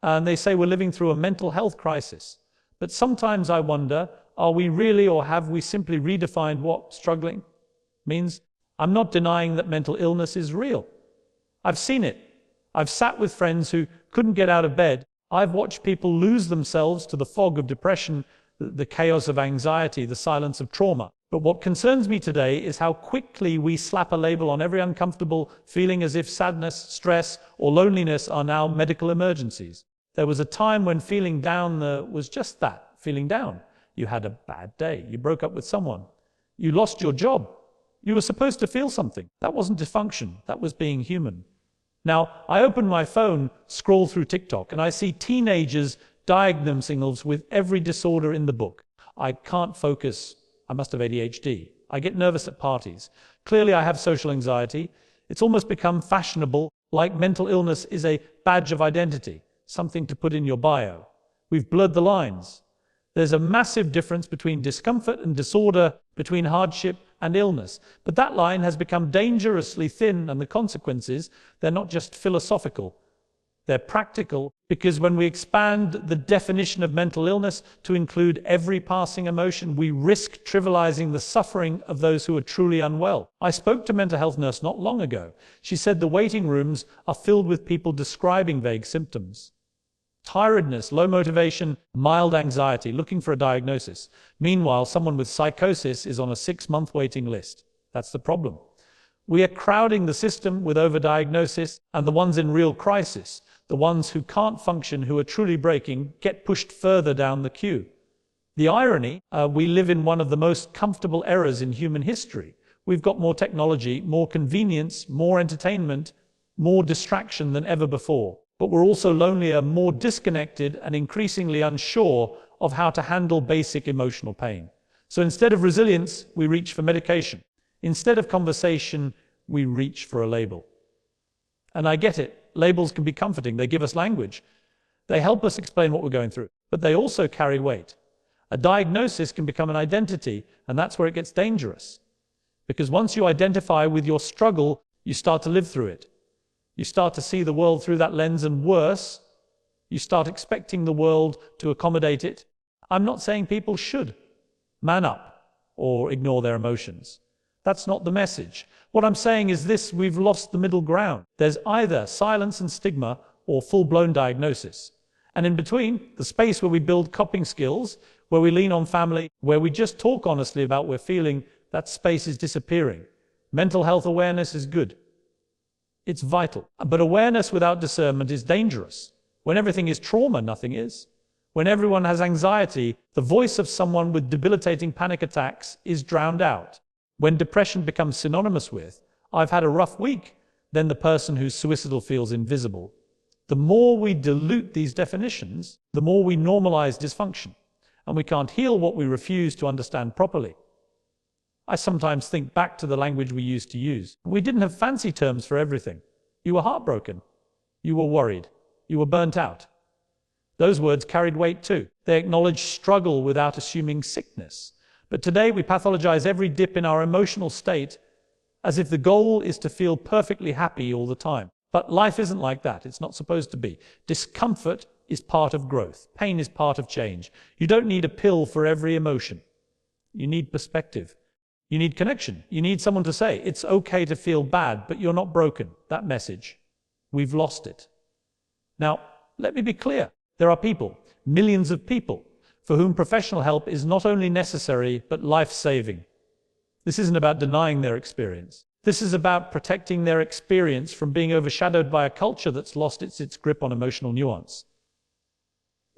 And they say we're living through a mental health crisis. But sometimes I wonder, are we really, or have we simply redefined what struggling means? I'm not denying that mental illness is real. I've seen it. I've sat with friends who couldn't get out of bed. I've watched people lose themselves to the fog of depression, the chaos of anxiety, the silence of trauma. But what concerns me today is how quickly we slap a label on every uncomfortable feeling, as if sadness, stress, or loneliness are now medical emergencies. There was a time when feeling down was just that, feeling down. You had a bad day. You broke up with someone. You lost your job. You were supposed to feel something. That wasn't dysfunction. That was being human. Now, I open my phone, scroll through TikTok, and I see teenagers diagnosing themselves with every disorder in the book. I can't focus. I must have ADHD. I get nervous at parties. Clearly, I have social anxiety. It's almost become fashionable, like mental illness is a badge of identity, something to put in your bio. We've blurred the lines. There's a massive difference between discomfort and disorder, between hardship and illness. But that line has become dangerously thin, and the consequences, they're not just philosophical, they're practical, because when we expand the definition of mental illness to include every passing emotion, we risk trivializing the suffering of those who are truly unwell. I spoke to a mental health nurse not long ago. She said the waiting rooms are filled with people describing vague symptoms. Tiredness, low motivation, mild anxiety, looking for a diagnosis. Meanwhile, someone with psychosis is on a 6-month waiting list. That's the problem. We are crowding the system with overdiagnosis, and the ones in real crisis, the ones who can't function, who are truly breaking, get pushed further down the queue. The irony, we live in one of the most comfortable eras in human history. We've got more technology, more convenience, more entertainment, more distraction than ever before. But we're also lonelier, more disconnected, and increasingly unsure of how to handle basic emotional pain. So instead of resilience, we reach for medication. Instead of conversation, we reach for a label. And I get it. Labels can be comforting. They give us language. They help us explain what we're going through. But they also carry weight. A diagnosis can become an identity, and that's where it gets dangerous. Because once you identify with your struggle, you start to live through it. You start to see the world through that lens, and worse, you start expecting the world to accommodate it. I'm not saying people should man up or ignore their emotions. That's not the message. What I'm saying is this: we've lost the middle ground. There's either silence and stigma or full-blown diagnosis. And in between, the space where we build coping skills, where we lean on family, where we just talk honestly about what we're feeling, that space is disappearing. Mental health awareness is good. It's vital. But awareness without discernment is dangerous. When everything is trauma, nothing is. When everyone has anxiety, the voice of someone with debilitating panic attacks is drowned out. When depression becomes synonymous with, I've had a rough week, then the person who's suicidal feels invisible. The more we dilute these definitions, the more we normalize dysfunction, and we can't heal what we refuse to understand properly. I sometimes think back to the language we used to use. We didn't have fancy terms for everything. You were heartbroken. You were worried. You were burnt out. Those words carried weight too. They acknowledged struggle without assuming sickness. But today we pathologize every dip in our emotional state as if the goal is to feel perfectly happy all the time. But life isn't like that. It's not supposed to be. Discomfort is part of growth. Pain is part of change. You don't need a pill for every emotion. You need perspective. You need connection. You need someone to say, it's okay to feel bad, but you're not broken. That message, we've lost it. Now, let me be clear. There are people, millions of people, for whom professional help is not only necessary, but life-saving. This isn't about denying their experience. This is about protecting their experience from being overshadowed by a culture that's lost its grip on emotional nuance.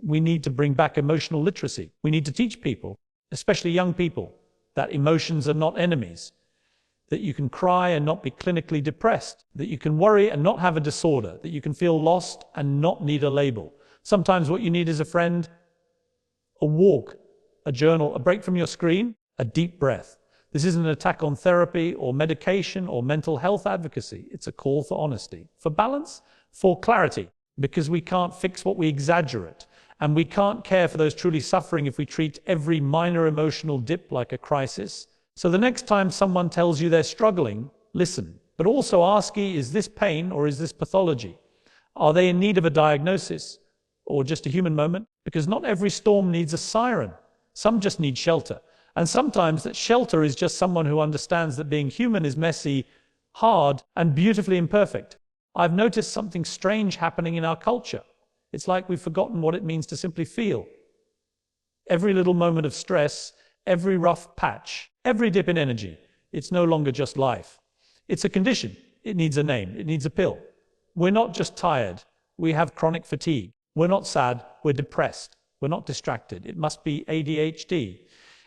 We need to bring back emotional literacy. We need to teach people, especially young people, that emotions are not enemies, that you can cry and not be clinically depressed, that you can worry and not have a disorder, that you can feel lost and not need a label. Sometimes what you need is a friend, a walk, a journal, a break from your screen, a deep breath. This isn't an attack on therapy or medication or mental health advocacy. It's a call for honesty, for balance, for clarity, because we can't fix what we exaggerate. And we can't care for those truly suffering if we treat every minor emotional dip like a crisis. So the next time someone tells you they're struggling, listen. But also ask, is this pain or is this pathology? Are they in need of a diagnosis? or just a human moment, because not every storm needs a siren. Some just need shelter. And sometimes that shelter is just someone who understands that being human is messy, hard, and beautifully imperfect. I've noticed something strange happening in our culture. It's like we've forgotten what it means to simply feel. Every little moment of stress, every rough patch, every dip in energy, it's no longer just life. It's a condition. It needs a name. It needs a pill. We're not just tired. We have chronic fatigue. We're not sad. We're depressed. We're not distracted. It must be ADHD.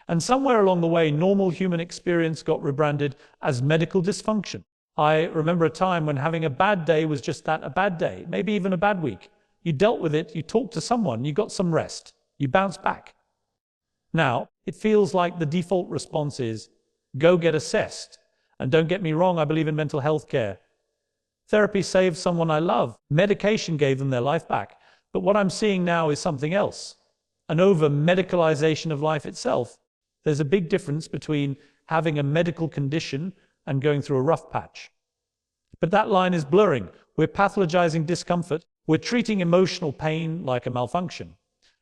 And somewhere along the way, normal human experience got rebranded as medical dysfunction. I remember a time when having a bad day was just that, a bad day, maybe even a bad week. You dealt with it, you talked to someone, you got some rest, you bounced back. Now, it feels like the default response is, go get assessed. And don't get me wrong, I believe in mental health care. Therapy saved someone I love. Medication gave them their life back. But what I'm seeing now is something else. An over-medicalization of life itself. There's a big difference between having a medical condition and going through a rough patch. But that line is blurring. We're pathologizing discomfort. We're treating emotional pain like a malfunction.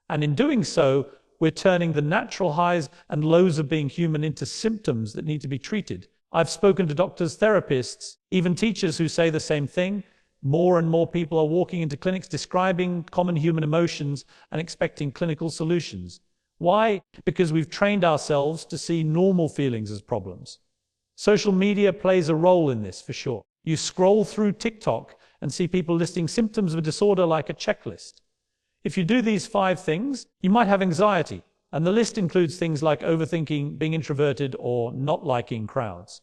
And in doing so, we're turning the natural highs and lows of being human into symptoms that need to be treated. I've spoken to doctors, therapists, even teachers who say the same thing. More and more people are walking into clinics describing common human emotions and expecting clinical solutions. Why? Because we've trained ourselves to see normal feelings as problems. Social media plays a role in this for sure. You scroll through TikTok and see people listing symptoms of a disorder like a checklist. If you do these 5 things, you might have anxiety. And the list includes things like overthinking, being introverted, or not liking crowds.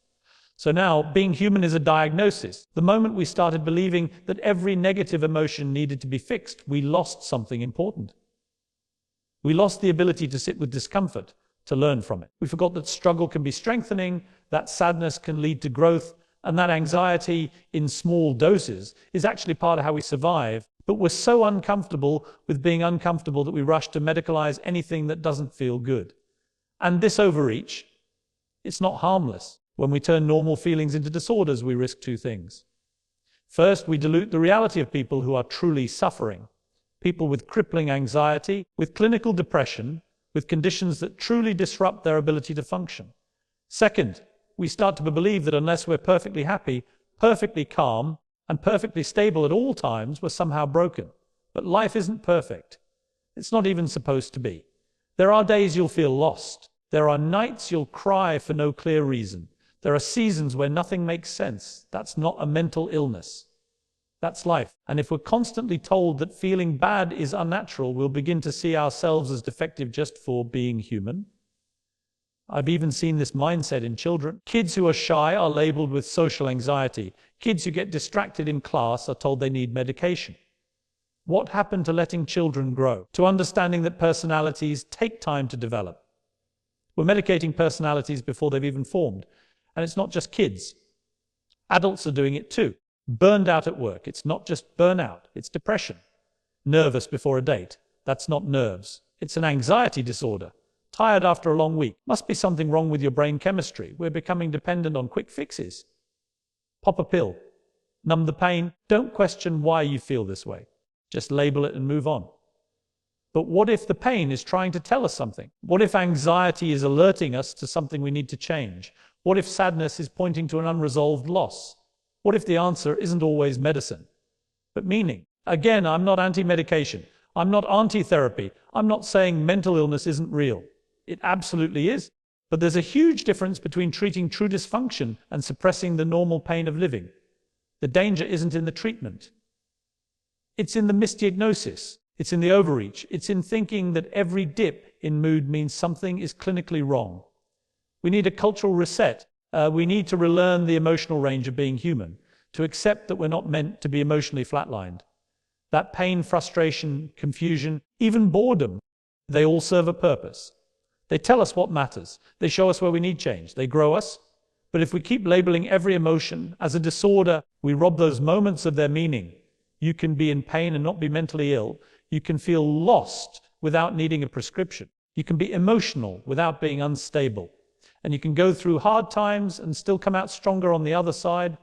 So now, being human is a diagnosis. The moment we started believing that every negative emotion needed to be fixed, we lost something important. We lost the ability to sit with discomfort, to learn from it. We forgot that struggle can be strengthening, that sadness can lead to growth, and that anxiety in small doses is actually part of how we survive. But we're so uncomfortable with being uncomfortable that we rush to medicalize anything that doesn't feel good. And this overreach, it's not harmless. When we turn normal feelings into disorders, we risk 2 things. First, we dilute the reality of people who are truly suffering. People with crippling anxiety, with clinical depression, with conditions that truly disrupt their ability to function. Second, we start to believe that unless we're perfectly happy, perfectly calm, and perfectly stable at all times, we're somehow broken. But life isn't perfect. It's not even supposed to be. There are days you'll feel lost. There are nights you'll cry for no clear reason. There are seasons where nothing makes sense. That's not a mental illness. That's life. And if we're constantly told that feeling bad is unnatural, we'll begin to see ourselves as defective just for being human. I've even seen this mindset in children. Kids who are shy are labeled with social anxiety. Kids who get distracted in class are told they need medication. What happened to letting children grow? To understanding that personalities take time to develop. We're medicating personalities before they've even formed. And it's not just kids. Adults are doing it too. Burned out at work. It's not just burnout. It's depression. Nervous before a date. That's not nerves. It's an anxiety disorder. Tired after a long week. Must be something wrong with your brain chemistry. We're becoming dependent on quick fixes. Pop a pill. Numb the pain. Don't question why you feel this way. Just label it and move on. But what if the pain is trying to tell us something? What if anxiety is alerting us to something we need to change? What if sadness is pointing to an unresolved loss? What if the answer isn't always medicine, but meaning? Again, I'm not anti-medication. I'm not anti-therapy. I'm not saying mental illness isn't real. It absolutely is. But there's a huge difference between treating true dysfunction and suppressing the normal pain of living. The danger isn't in the treatment. It's in the misdiagnosis. It's in the overreach. It's in thinking that every dip in mood means something is clinically wrong. We need a cultural reset. We need to relearn the emotional range of being human, to accept that we're not meant to be emotionally flatlined. That pain, frustration, confusion, even boredom, they all serve a purpose. They tell us what matters. They show us where we need change. They grow us. But if we keep labeling every emotion as a disorder, we rob those moments of their meaning. You can be in pain and not be mentally ill. You can feel lost without needing a prescription. You can be emotional without being unstable. And you can go through hard times and still come out stronger on the other side.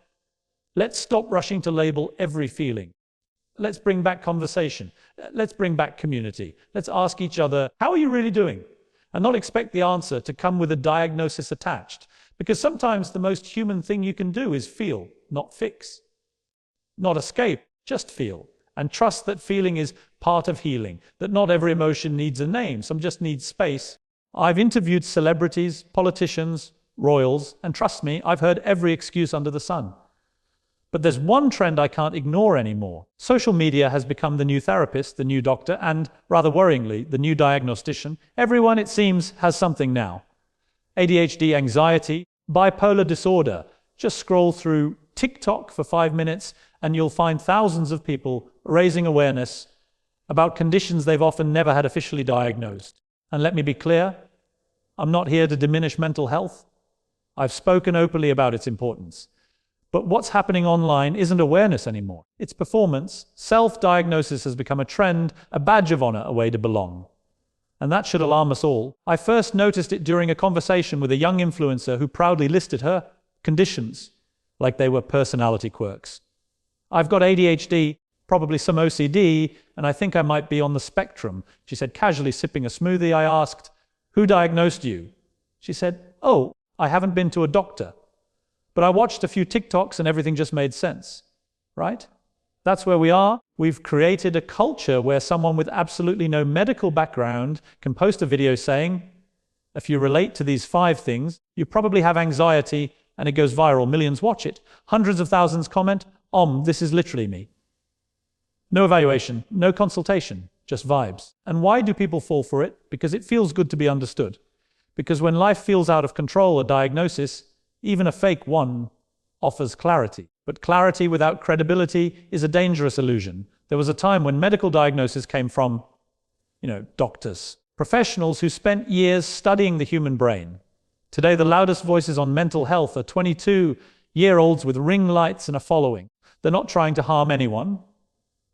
Let's stop rushing to label every feeling. Let's bring back conversation. Let's bring back community. Let's ask each other, how are you really doing? And not expect the answer to come with a diagnosis attached. Because sometimes the most human thing you can do is feel, not fix. Not escape, just feel. And trust that feeling is part of healing, that not every emotion needs a name, some just need space. I've interviewed celebrities, politicians, royals, and trust me, I've heard every excuse under the sun. But there's one trend I can't ignore anymore. Social media has become the new therapist, the new doctor, and, rather worryingly, the new diagnostician. Everyone, it seems, has something now. ADHD, anxiety, bipolar disorder. Just scroll through TikTok for 5 minutes and you'll find thousands of people raising awareness about conditions they've often never had officially diagnosed. And let me be clear, I'm not here to diminish mental health. I've spoken openly about its importance. But what's happening online isn't awareness anymore. It's performance. Self-diagnosis has become a trend, a badge of honor, a way to belong. And that should alarm us all. I first noticed it during a conversation with a young influencer who proudly listed her conditions like they were personality quirks. I've got ADHD, probably some OCD, and I think I might be on the spectrum, she said, casually sipping a smoothie. I asked, who diagnosed you? She said, oh, I haven't been to a doctor. But I watched a few TikToks and everything just made sense, right? That's where we are. We've created a culture where someone with absolutely no medical background can post a video saying, if you relate to these 5 things, you probably have anxiety, and it goes viral. Millions watch it. Hundreds of thousands comment, this is literally me. No evaluation, no consultation, just vibes. And why do people fall for it? Because it feels good to be understood. Because when life feels out of control, a diagnosis, even a fake one, offers clarity. But clarity without credibility is a dangerous illusion. There was a time when medical diagnosis came from, doctors, professionals who spent years studying the human brain. Today, the loudest voices on mental health are 22-year-olds with ring lights and a following. They're not trying to harm anyone,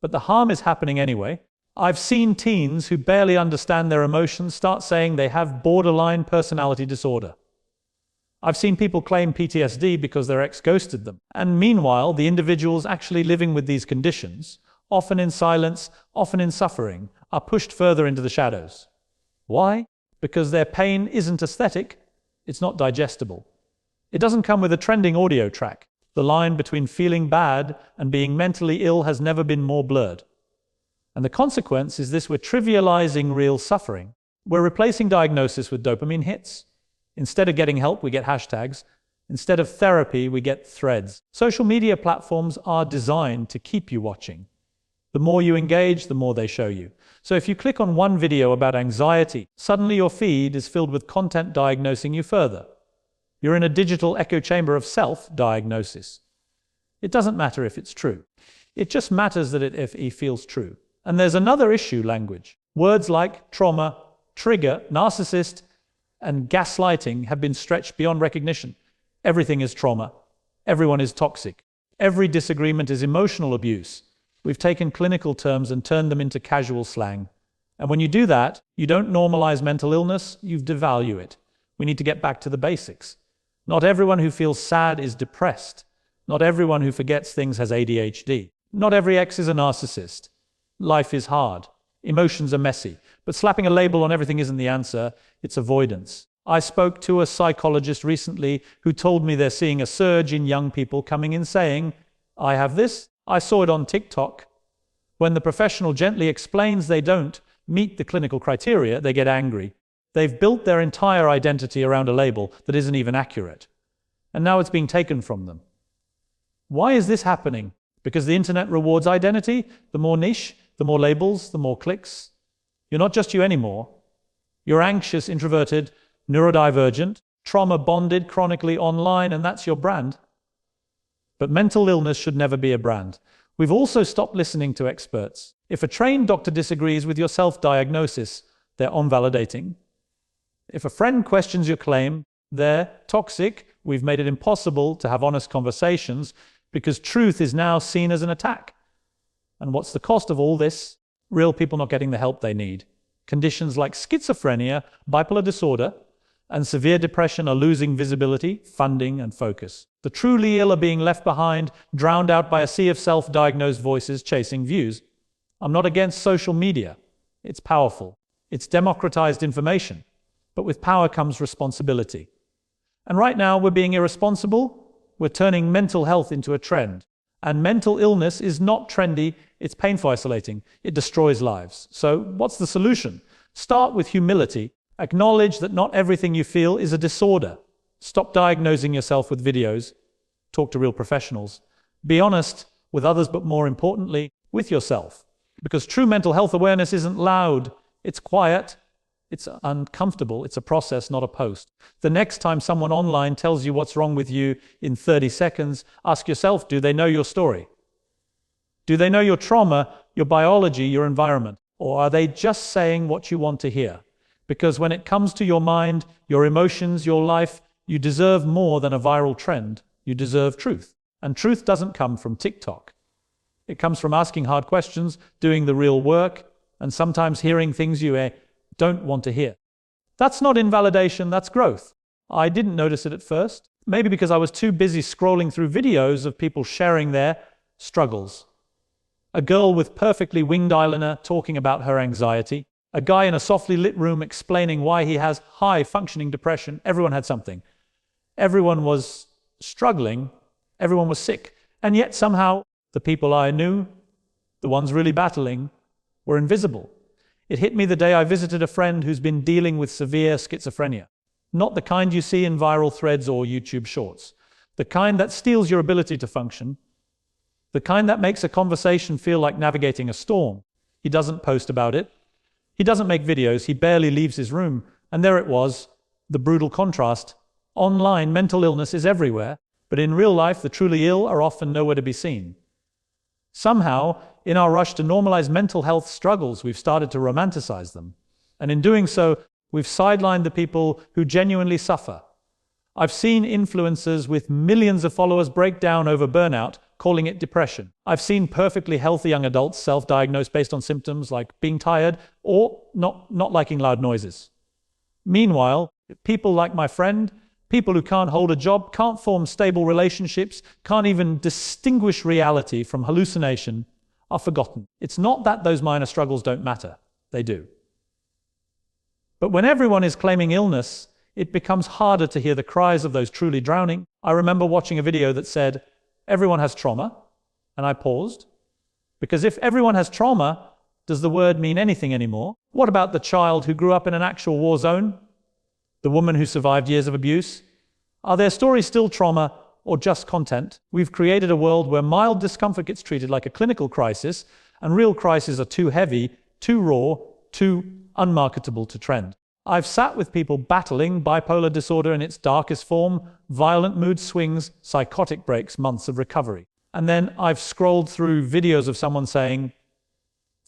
but the harm is happening anyway. I've seen teens who barely understand their emotions start saying they have borderline personality disorder. I've seen people claim PTSD because their ex ghosted them. And meanwhile, the individuals actually living with these conditions, often in silence, often in suffering, are pushed further into the shadows. Why? Because their pain isn't aesthetic, it's not digestible. It doesn't come with a trending audio track. The line between feeling bad and being mentally ill has never been more blurred. And the consequence is this: we're trivializing real suffering. We're replacing diagnosis with dopamine hits. Instead of getting help, we get hashtags. Instead of therapy, we get threads. Social media platforms are designed to keep you watching. The more you engage, the more they show you. So if you click on one video about anxiety, suddenly your feed is filled with content diagnosing you further. You're in a digital echo chamber of self-diagnosis. It doesn't matter if it's true. It just matters that it feels true. And there's another issue: language. Words like trauma, trigger, narcissist, and gaslighting have been stretched beyond recognition. Everything is trauma. Everyone is toxic. Every disagreement is emotional abuse. We've taken clinical terms and turned them into casual slang. And when you do that, you don't normalize mental illness, you devalue it. We need to get back to the basics. Not everyone who feels sad is depressed. Not everyone who forgets things has ADHD. Not every ex is a narcissist. Life is hard. Emotions are messy. But slapping a label on everything isn't the answer, it's avoidance. I spoke to a psychologist recently who told me they're seeing a surge in young people coming in saying, I have this. I saw it on TikTok. When the professional gently explains they don't meet the clinical criteria, they get angry. They've built their entire identity around a label that isn't even accurate. And now it's being taken from them. Why is this happening? Because the internet rewards identity. The more niche, the more labels, the more clicks. You're not just you anymore. You're anxious, introverted, neurodivergent, trauma-bonded, chronically online, and that's your brand. But mental illness should never be a brand. We've also stopped listening to experts. If a trained doctor disagrees with your self-diagnosis, they're invalidating. If a friend questions your claim, they're toxic. We've made it impossible to have honest conversations because truth is now seen as an attack. And what's the cost of all this? Real people not getting the help they need. Conditions like schizophrenia, bipolar disorder, and severe depression are losing visibility, funding, and focus. The truly ill are being left behind, drowned out by a sea of self-diagnosed voices chasing views. I'm not against social media. It's powerful. It's democratized information. But with power comes responsibility. And right now we're being irresponsible. We're turning mental health into a trend. And mental illness is not trendy. It's painful, isolating. It destroys lives. So what's the solution? Start with humility. Acknowledge that not everything you feel is a disorder. Stop diagnosing yourself with videos. Talk to real professionals. Be honest with others, but more importantly, with yourself. Because true mental health awareness isn't loud. It's quiet. It's uncomfortable. It's a process, not a post. The next time someone online tells you what's wrong with you in 30 seconds, ask yourself, do they know your story? Do they know your trauma, your biology, your environment? Or are they just saying what you want to hear? Because when it comes to your mind, your emotions, your life, you deserve more than a viral trend. You deserve truth. And truth doesn't come from TikTok. It comes from asking hard questions, doing the real work, and sometimes hearing things you don't want to hear. That's not invalidation, that's growth. I didn't notice it at first. Maybe because I was too busy scrolling through videos of people sharing their struggles. A girl with perfectly winged eyeliner talking about her anxiety. A guy in a softly lit room explaining why he has high-functioning depression. Everyone had something. Everyone was struggling. Everyone was sick. And yet somehow the people I knew, the ones really battling, were invisible. It hit me the day I visited a friend who's been dealing with severe schizophrenia. Not the kind you see in viral threads or YouTube shorts. The kind that steals your ability to function. The kind that makes a conversation feel like navigating a storm. He doesn't post about it. He doesn't make videos. He barely leaves his room. And there it was, the brutal contrast. Online, mental illness is everywhere, but in real life, the truly ill are often nowhere to be seen. Somehow, in our rush to normalize mental health struggles, we've started to romanticize them. And in doing so, we've sidelined the people who genuinely suffer. I've seen influencers with millions of followers break down over burnout, calling it depression. I've seen perfectly healthy young adults self-diagnose based on symptoms like being tired or not liking loud noises. Meanwhile, people like my friend, people who can't hold a job, can't form stable relationships, can't even distinguish reality from hallucination, are forgotten. It's not that those minor struggles don't matter. They do. But when everyone is claiming illness, it becomes harder to hear the cries of those truly drowning. I remember watching a video that said, everyone has trauma, and I paused. Because if everyone has trauma, does the word mean anything anymore? What about the child who grew up in an actual war zone? The woman who survived years of abuse? Are their stories still trauma or just content? We've created a world where mild discomfort gets treated like a clinical crisis, and real crises are too heavy, too raw, too unmarketable to trend. I've sat with people battling bipolar disorder in its darkest form, violent mood swings, psychotic breaks, months of recovery. And then I've scrolled through videos of someone saying,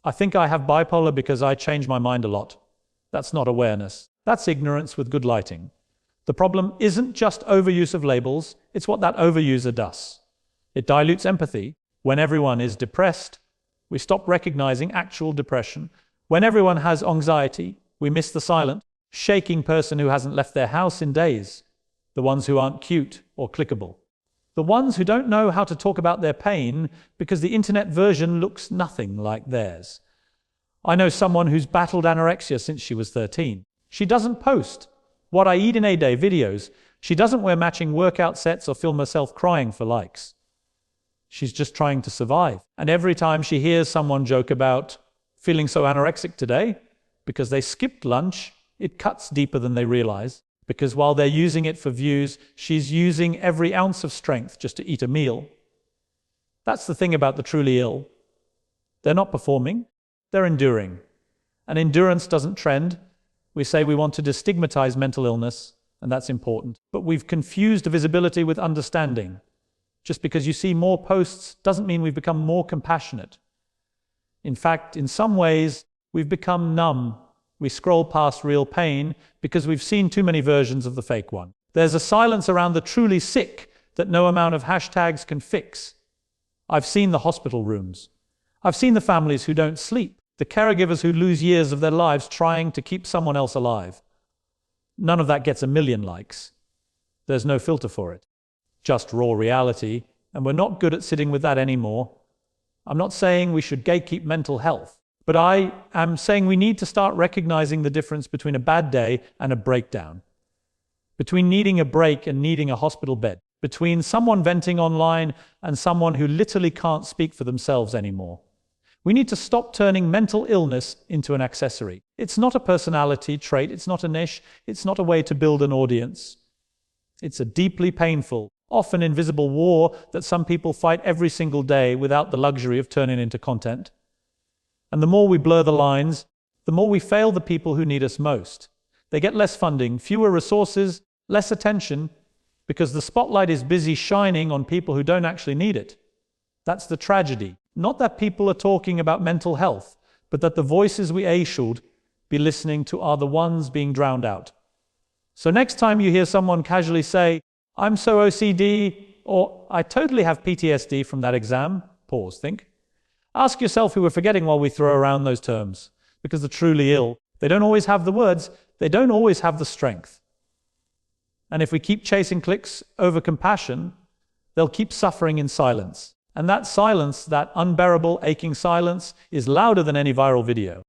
I think I have bipolar because I change my mind a lot. That's not awareness. That's ignorance with good lighting. The problem isn't just overuse of labels, it's what that overuser does. It dilutes empathy. When everyone is depressed, we stop recognizing actual depression. When everyone has anxiety, we miss the silent, shaking person who hasn't left their house in days, the ones who aren't cute or clickable, the ones who don't know how to talk about their pain because the internet version looks nothing like theirs. I know someone who's battled anorexia since she was 13. She doesn't post what I eat in a day videos. She doesn't wear matching workout sets or film herself crying for likes. She's just trying to survive. And every time she hears someone joke about feeling so anorexic today, because they skipped lunch, it cuts deeper than they realize. Because while they're using it for views, she's using every ounce of strength just to eat a meal. That's the thing about the truly ill. They're not performing, they're enduring. And endurance doesn't trend. We say we want to destigmatize mental illness, and that's important. But we've confused visibility with understanding. Just because you see more posts doesn't mean we've become more compassionate. In fact, in some ways, we've become numb. We scroll past real pain because we've seen too many versions of the fake one. There's a silence around the truly sick that no amount of hashtags can fix. I've seen the hospital rooms. I've seen the families who don't sleep, the caregivers who lose years of their lives trying to keep someone else alive. None of that gets a million likes. There's no filter for it. Just raw reality, and we're not good at sitting with that anymore. I'm not saying we should gatekeep mental health, but I am saying we need to start recognizing the difference between a bad day and a breakdown, between needing a break and needing a hospital bed, between someone venting online and someone who literally can't speak for themselves anymore. We need to stop turning mental illness into an accessory. It's not a personality trait, it's not a niche, it's not a way to build an audience. It's a deeply painful, often invisible war that some people fight every single day without the luxury of turning into content. And the more we blur the lines, the more we fail the people who need us most. They get less funding, fewer resources, less attention, because the spotlight is busy shining on people who don't actually need it. That's the tragedy. Not that people are talking about mental health, but that the voices we should be listening to are the ones being drowned out. So next time you hear someone casually say, "I'm so OCD," or "I totally have PTSD from that exam," pause, think. Ask yourself who we're forgetting while we throw around those terms. Because the truly ill, they don't always have the words, they don't always have the strength. And if we keep chasing clicks over compassion, they'll keep suffering in silence. And that silence, that unbearable, aching silence, is louder than any viral video.